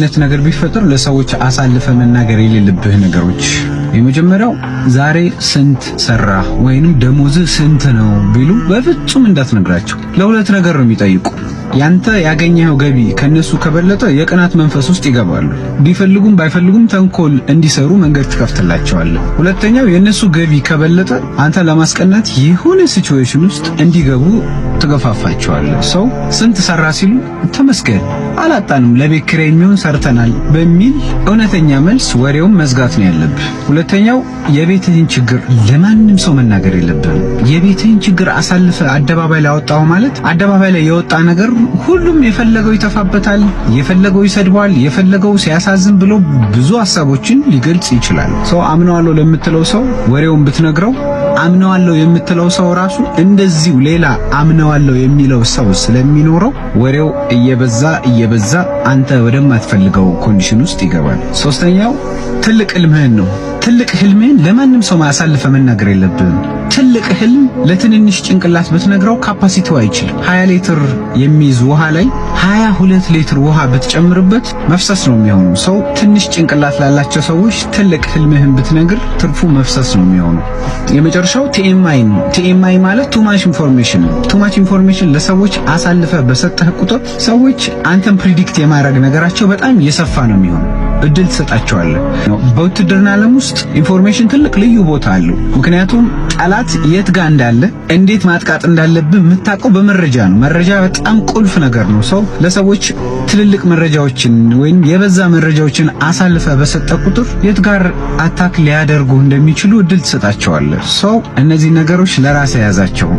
አይነት ነገር ቢፈጠር ለሰዎች አሳልፈ መናገር የሌለብህ ነገሮች የመጀመሪያው ዛሬ ስንት ሰራ ወይንም ደሞዝ ስንት ነው ቢሉ በፍጹም እንዳትነግራቸው። ለሁለት ነገር ነው የሚጠይቁ። ያንተ ያገኘው ገቢ ከነሱ ከበለጠ የቅናት መንፈስ ውስጥ ይገባሉ። ቢፈልጉም ባይፈልጉም ተንኮል እንዲሰሩ መንገድ ትከፍትላቸዋለህ። ሁለተኛው የነሱ ገቢ ከበለጠ አንተ ለማስቀናት የሆነ ሲቹዌሽን ውስጥ እንዲገቡ ትገፋፋቸዋለህ። ሰው ስንት ሰራ ሲሉ ተመስገን አላጣንም ለቤት ኪራይ የሚሆን ሰርተናል በሚል እውነተኛ መልስ ወሬውን መዝጋት ነው ያለብህ። ሁለተኛው የቤትህን ችግር ለማንም ሰው መናገር የለብህም። የቤትህን ችግር አሳልፈ አደባባይ ላይ አወጣው ማለት አደባባይ ላይ የወጣ ነገር ሁሉም የፈለገው ይተፋበታል፣ የፈለገው ይሰድባል፣ የፈለገው ሲያሳዝን ብሎ ብዙ ሐሳቦችን ሊገልጽ ይችላል። ሰው አምነዋለሁ ለምትለው ሰው ወሬውን ብትነግረው አምነዋለሁ የምትለው ሰው ራሱ እንደዚሁ ሌላ አምነዋለሁ የሚለው ሰው ስለሚኖረው ወሬው እየበዛ አንተ ወደማትፈልገው ኮንዲሽን ውስጥ ይገባል። ሶስተኛው ትልቅ ህልምህን ነው። ትልቅ ህልምህን ለማንም ሰው ማሳልፈ መናገር የለብህም። ትልቅ ህልም ለትንንሽ ጭንቅላት ብትነግረው ካፓሲቲው አይችልም። 20 ሊትር የሚይዝ ውሃ ላይ 22 ሊትር ውሃ ብትጨምርበት መፍሰስ ነው የሚሆነው። ሰው ትንሽ ጭንቅላት ላላቸው ሰዎች ትልቅ ህልምህን ብትነግር ትርፉ መፍሰስ ነው የሚሆነው። የመጨረሻው ቲኤምአይ ነው። ቲኤምአይ ማለት ቱ ማች ኢንፎርሜሽን ነው። ቱ ማች ኢንፎርሜሽን ለሰዎች አሳልፈ በሰጠህ ቁጥር ሰዎች አንተን ፕሪዲክት የማድረግ ነገራቸው በጣም የሰፋ ነው የሚሆነው። እድል ትሰጣቸዋለህ። በውትድርና ዓለም ውስጥ ኢንፎርሜሽን ትልቅ ልዩ ቦታ አለው። ምክንያቱም ጠላት የት ጋር እንዳለ እንዴት ማጥቃት እንዳለብህ የምታውቀው በመረጃ ነው። መረጃ በጣም ቁልፍ ነገር ነው። ሰው ለሰዎች ትልልቅ መረጃዎችን ወይም የበዛ መረጃዎችን አሳልፈ በሰጠ ቁጥር የት ጋር አታክ ሊያደርጉ እንደሚችሉ እድል ትሰጣቸዋለህ። ሰው እነዚህ ነገሮች ለራስህ ያዛቸው።